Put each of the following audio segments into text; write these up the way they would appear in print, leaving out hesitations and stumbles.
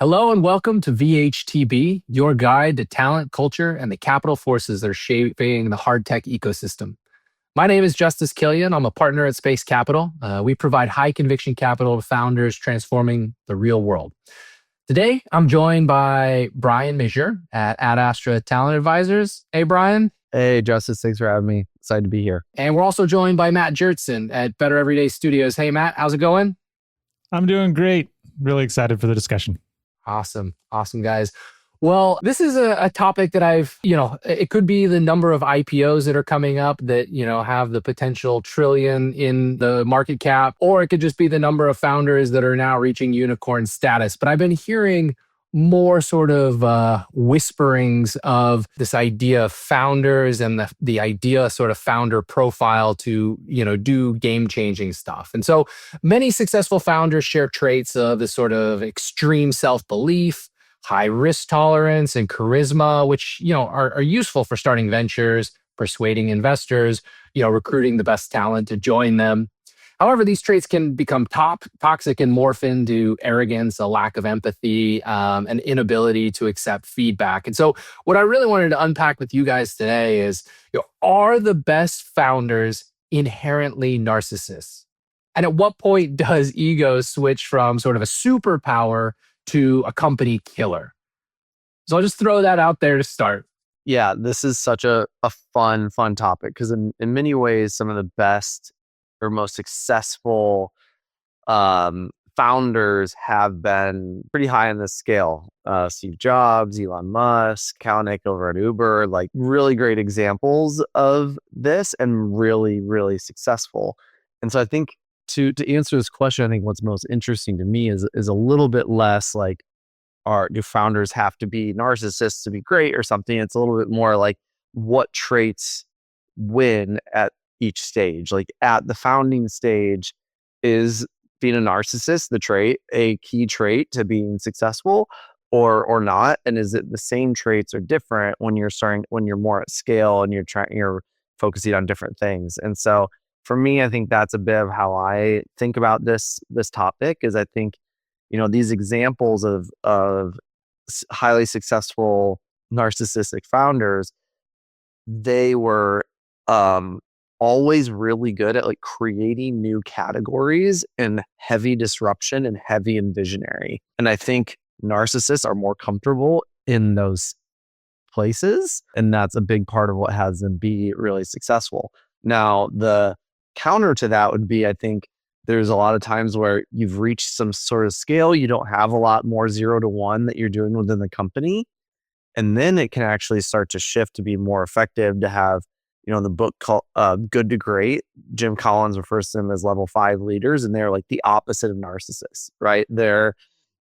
Hello and welcome to VHTB, your guide to talent, culture, and the capital forces that are shaping the hard tech ecosystem. My name is Justus Kilian. I'm a partner at Space Capital. We provide high conviction capital to founders transforming the real world. Today, I'm joined by Brian Mejeur at AdAstra Talent Advisors. Hey, Brian. Hey, Justus. Thanks for having me. Excited to be here. And we're also joined by Matt Gjertsen at Better Everyday Studios. Hey, Matt, how's it going? I'm doing great. Really excited for the discussion. Awesome, guys. Well, this is a topic that it could be the number of IPOs that are coming up that, have the potential trillion in the market cap, or it could just be the number of founders that are now reaching unicorn status. But I've been hearing more sort of whisperings of this idea of founders and the idea sort of founder profile to, do game-changing stuff. And so many successful founders share traits of this sort of extreme self-belief, high risk tolerance, and charisma, which, are useful for starting ventures, persuading investors, recruiting the best talent to join them. However, these traits can become toxic and morph into arrogance, a lack of empathy, an inability to accept feedback. And so what I really wanted to unpack with you guys today is, are the best founders inherently narcissists? And at what point does ego switch from sort of a superpower to a company killer? So I'll just throw that out there to start. Yeah, this is such a fun topic because in many ways, some of the best or most successful founders have been pretty high on the scale. Steve Jobs, Elon Musk, Kalanick over at Uber, like really great examples of this and really, really successful. And so I think to answer this question, I think what's most interesting to me is a little bit less like, do founders have to be narcissists to be great or something? It's a little bit more like what traits win at each stage. Like at the founding stage, is being a narcissist the trait, a key trait to being successful or not? And is it the same traits or different when you're more at scale and you're focusing on different things? And so for me, I think that's a bit of how I think about this topic is I think, these examples of highly successful narcissistic founders, they were always really good at like creating new categories and heavy disruption and heavy and visionary. And I think narcissists are more comfortable in those places. And that's a big part of what has them be really successful. Now, the counter to that would be, I think there's a lot of times where you've reached some sort of scale. You don't have a lot more 0 to 1 that you're doing within the company. And then it can actually start to shift to be more effective to have, the book called Good to Great, Jim Collins refers to them as level 5 leaders, and they're like the opposite of narcissists, right? They're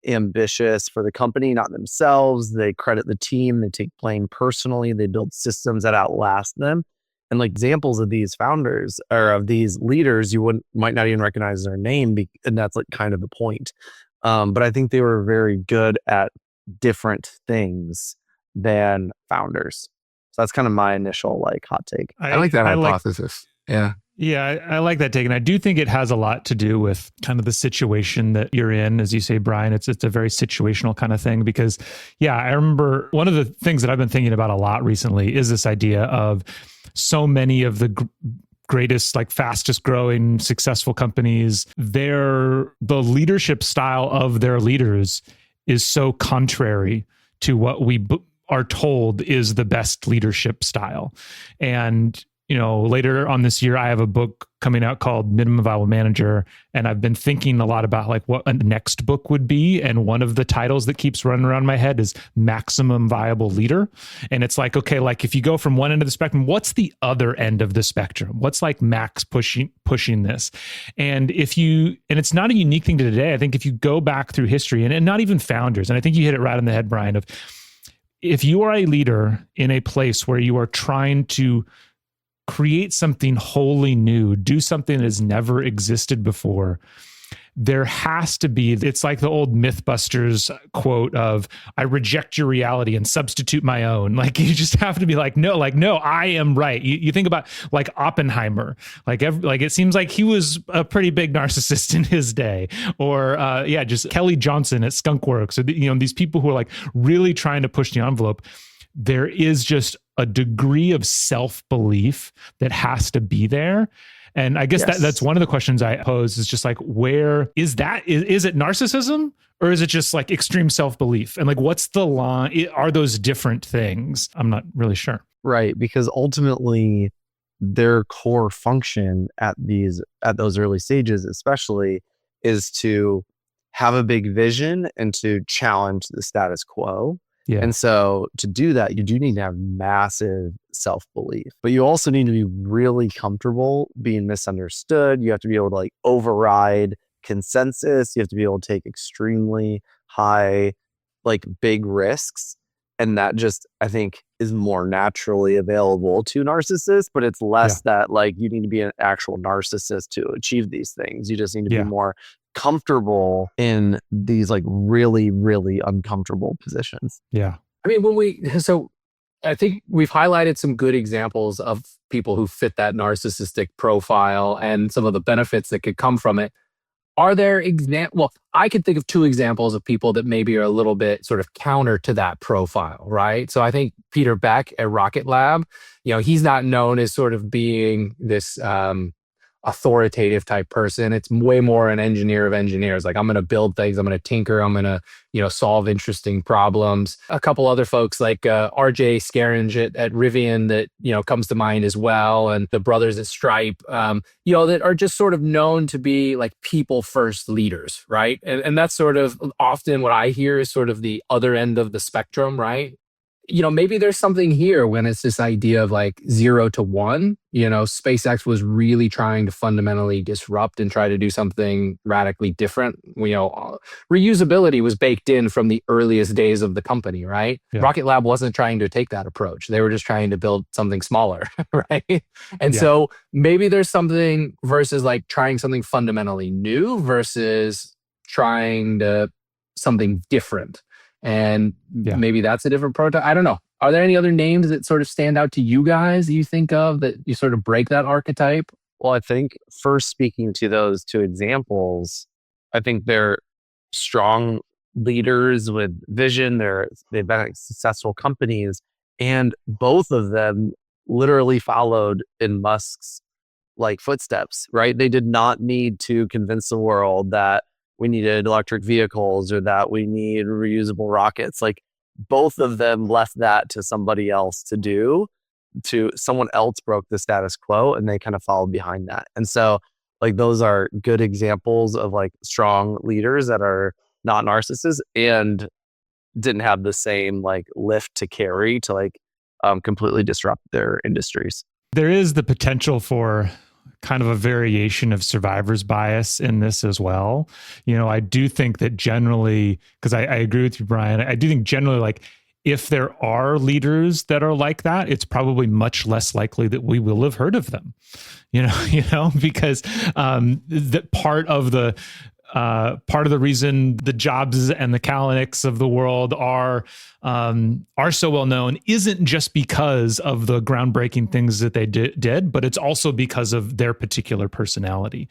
ambitious for the company, not themselves. They credit the team. They take blame personally. They build systems that outlast them. And like examples of these founders or of these leaders, you might not even recognize their name, and that's like kind of the point. But I think they were very good at different things than founders. So that's kind of my initial like hot take. I like that hypothesis. Yeah, I like that take. And I do think it has a lot to do with kind of the situation that you're in. As you say, Brian, it's a very situational kind of thing because, I remember one of the things that I've been thinking about a lot recently is this idea of so many of the greatest, like fastest growing, successful companies, the leadership style of their leaders is so contrary to what we are told is the best leadership style. And, later on this year, I have a book coming out called Minimum Viable Manager. And I've been thinking a lot about like what a next book would be. And one of the titles that keeps running around my head is Maximum Viable Leader. And it's like, okay, like if you go from one end of the spectrum, what's the other end of the spectrum? What's like max pushing this? And it's not a unique thing to today. I think if you go back through history and not even founders, and I think you hit it right on the head, Brian, of if you are a leader in a place where you are trying to create something wholly new, do something that has never existed before, there has to be, it's like the old Mythbusters quote of, I reject your reality and substitute my own. Like, you just have to be like, no, I am right. You think about like Oppenheimer, like it seems like he was a pretty big narcissist in his day, or just Kelly Johnson at Skunkworks, or these people who are like really trying to push the envelope. There is just a degree of self-belief that has to be there. And I guess that's one of the questions I pose, is just like, where is that? Is it narcissism, or is it just like extreme self-belief? And like, what's the line? Are those different things? I'm not really sure. Right. Because ultimately their core function at those early stages, especially, is to have a big vision and to challenge the status quo. Yeah. And so to do that, you do need to have massive self-belief, but you also need to be really comfortable being misunderstood. You have to be able to like override consensus. You have to be able to take extremely high, like big risks. And that just, I think, is more naturally available to narcissists, but it's less that like you need to be an actual narcissist to achieve these things. You just need to be more comfortable in these like really, really uncomfortable positions. Yeah. I mean, so I think we've highlighted some good examples of people who fit that narcissistic profile and some of the benefits that could come from it. Are there well, I could think of two examples of people that maybe are a little bit sort of counter to that profile, right? So I think Peter Beck at Rocket Lab, he's not known as sort of being this authoritative type person. It's way more an engineer of engineers. Like, I'm going to build things, I'm going to tinker, I'm going to, solve interesting problems. A couple other folks like RJ Scaringe at Rivian that, comes to mind as well. And the brothers at Stripe, that are just sort of known to be like people first leaders, right? And that's sort of often what I hear is sort of the other end of the spectrum, right? Maybe there's something here when it's this idea of like 0 to 1. SpaceX was really trying to fundamentally disrupt and try to do something radically different. Reusability was baked in from the earliest days of the company, right? Yeah. Rocket Lab wasn't trying to take that approach. They were just trying to build something smaller, right? And so maybe there's something versus like trying something fundamentally new versus trying to something different. And maybe that's a different prototype. I don't know. Are there any other names that sort of stand out to you guys that you think of that you sort of break that archetype? Well, I think first, speaking to those two examples, I think they're strong leaders with vision. They've been at successful companies, and both of them literally followed in Musk's like footsteps, right? They did not need to convince the world that we needed electric vehicles or that we need reusable rockets. Like, both of them left that to somebody else to do. Someone else broke the status quo and they kind of followed behind that. And so like those are good examples of like strong leaders that are not narcissists and didn't have the same like lift to carry to like completely disrupt their industries. There is the potential for kind of a variation of survivor's bias in this as well. I do think that generally, because I agree with you, Brian, I do think generally, like, if there are leaders that are like that, it's probably much less likely that we will have heard of them, because that part of the reason the Jobs and the Kalanick's of the world are so well known isn't just because of the groundbreaking things that they did, but it's also because of their particular personality.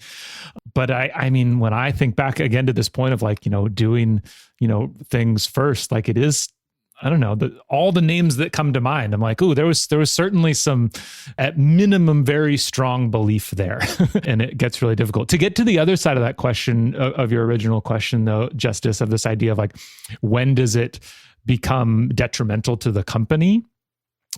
But I mean, when I think back again to this point of like, doing, things first, like it is, I don't know, all the names that come to mind, I'm like, oh, there was certainly some, at minimum, very strong belief there. And it gets really difficult. To get to the other side of that question, of your original question, though, Justus, of this idea of like, when does it become detrimental to the company?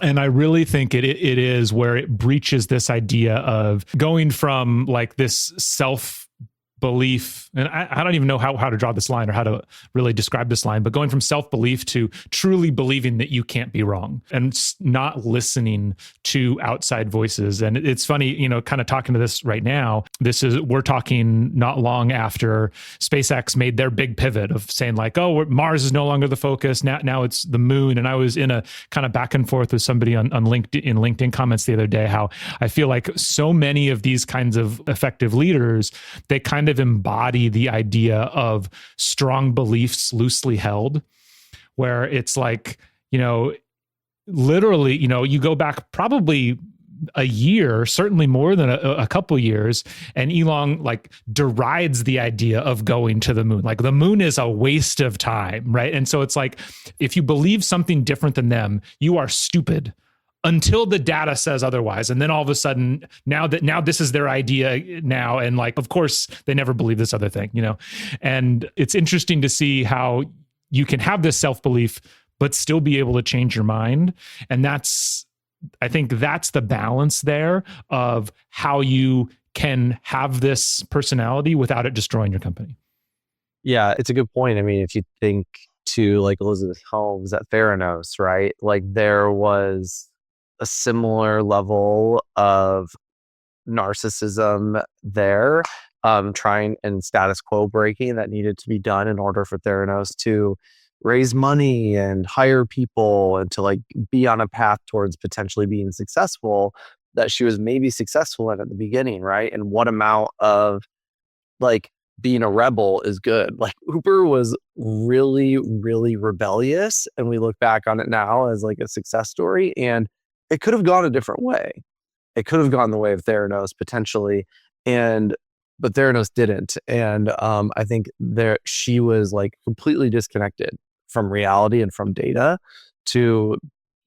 And I really think it is where it breaches this idea of going from like this self-belief, and I don't even know how to draw this line or how to really describe this line, but going from self-belief to truly believing that you can't be wrong and not listening to outside voices. And it's funny, kind of talking to this right now, we're talking not long after SpaceX made their big pivot of saying like, oh, Mars is no longer the focus. Now it's the moon. And I was in a kind of back and forth with somebody on LinkedIn, in LinkedIn comments the other day, how I feel like so many of these kinds of effective leaders, they kind kind of embody the idea of strong beliefs loosely held, where it's like, literally, you go back probably a year, certainly more than a couple years, and Elon like derides the idea of going to the moon. Like the moon is a waste of time, right? And so it's like, if you believe something different than them, you are stupid until the data says otherwise. And then all of a sudden, now this is their idea now. And like, of course, they never believe this other thing, And it's interesting to see how you can have this self-belief, but still be able to change your mind. And I think that's the balance there of how you can have this personality without it destroying your company. Yeah, it's a good point. I mean, if you think to like Elizabeth Holmes at Theranos, right? Like there was a similar level of narcissism there, trying and status quo breaking that needed to be done in order for Theranos to raise money and hire people and to like be on a path towards potentially being successful that she was maybe successful in at the beginning, right? And what amount of like being a rebel is good. Like Uber was really, really rebellious, and we look back on it now as like a success story, and it could have gone a different way. It could have gone the way of Theranos potentially, but Theranos didn't. And I think she was like completely disconnected from reality and from data to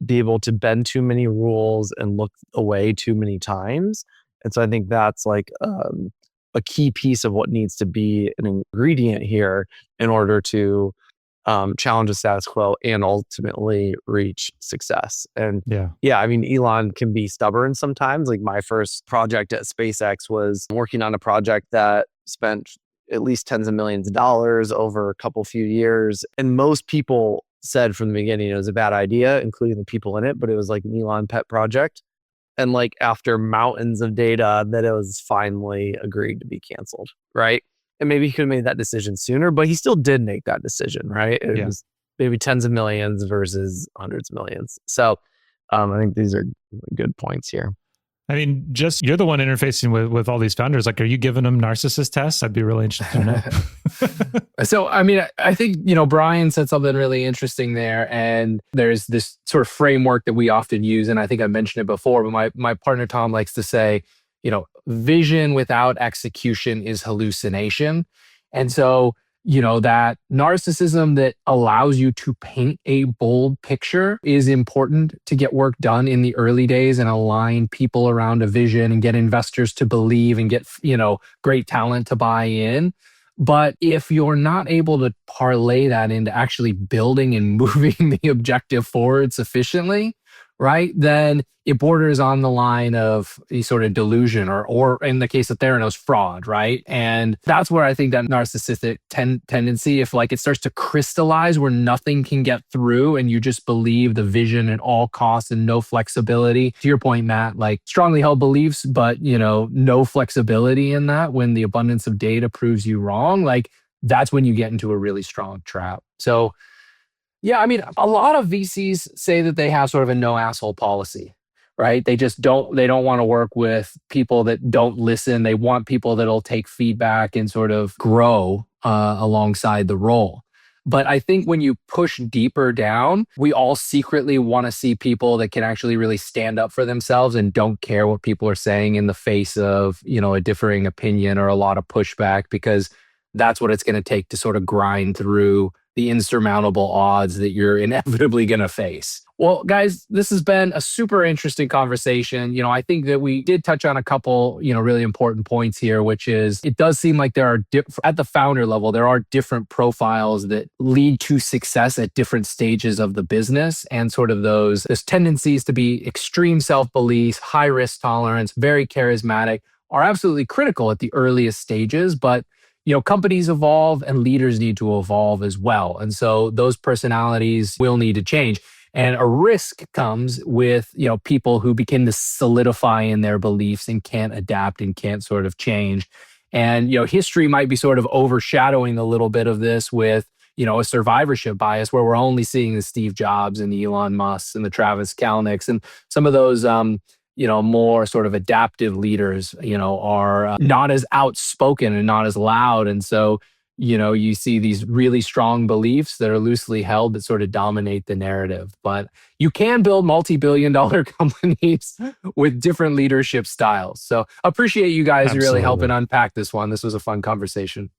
be able to bend too many rules and look away too many times. And so I think that's like a key piece of what needs to be an ingredient here in order to challenge the status quo and ultimately reach success. And I mean, Elon can be stubborn sometimes. Like my first project at SpaceX was working on a project that spent at least tens of millions of dollars over a few years. And most people said from the beginning it was a bad idea, including the people in it, but it was like an Elon pet project. And like after mountains of data, that it was finally agreed to be canceled, right? And maybe he could have made that decision sooner, but he still did make that decision, right? It was maybe tens of millions versus hundreds of millions. So I think these are good points here. I mean, just you're the one interfacing with all these founders. Like, are you giving them narcissist tests? I'd be really interested to know. So, I mean, I think, Brian said something really interesting there. And there's this sort of framework that we often use. And I think I mentioned it before, but my partner, Tom, likes to say, vision without execution is hallucination. And so, that narcissism that allows you to paint a bold picture is important to get work done in the early days and align people around a vision and get investors to believe and get, great talent to buy in. But if you're not able to parlay that into actually building and moving the objective forward sufficiently, right, then it borders on the line of a sort of delusion or in the case of Theranos, fraud, right? And that's where I think that narcissistic tendency, if like it starts to crystallize where nothing can get through and you just believe the vision at all costs and no flexibility. To your point, Matt, like strongly held beliefs, but no flexibility in that when the abundance of data proves you wrong, like that's when you get into a really strong trap. So yeah, I mean, a lot of VCs say that they have sort of a no asshole policy, right? They don't want to work with people that don't listen. They want people that'll take feedback and sort of grow alongside the role. But I think when you push deeper down, we all secretly want to see people that can actually really stand up for themselves and don't care what people are saying in the face of, a differing opinion or a lot of pushback, because that's what it's going to take to sort of grind through the insurmountable odds that you're inevitably going to face. Well, guys, this has been a super interesting conversation. I think that we did touch on a couple, really important points here, which is it does seem like there are, at the founder level, there are different profiles that lead to success at different stages of the business, and sort of those tendencies to be extreme self-belief, high risk tolerance, very charismatic are absolutely critical at the earliest stages, but companies evolve and leaders need to evolve as well. And so those personalities will need to change. And a risk comes with, people who begin to solidify in their beliefs and can't adapt and can't sort of change. And, history might be sort of overshadowing a little bit of this with, a survivorship bias where we're only seeing the Steve Jobs and the Elon Musks and the Travis Kalanick's and some of those, more sort of adaptive leaders, are not as outspoken and not as loud. And so, you see these really strong beliefs that are loosely held that sort of dominate the narrative. But you can build multi-billion-dollar companies with different leadership styles. So appreciate you guys really helping unpack this one. This was a fun conversation.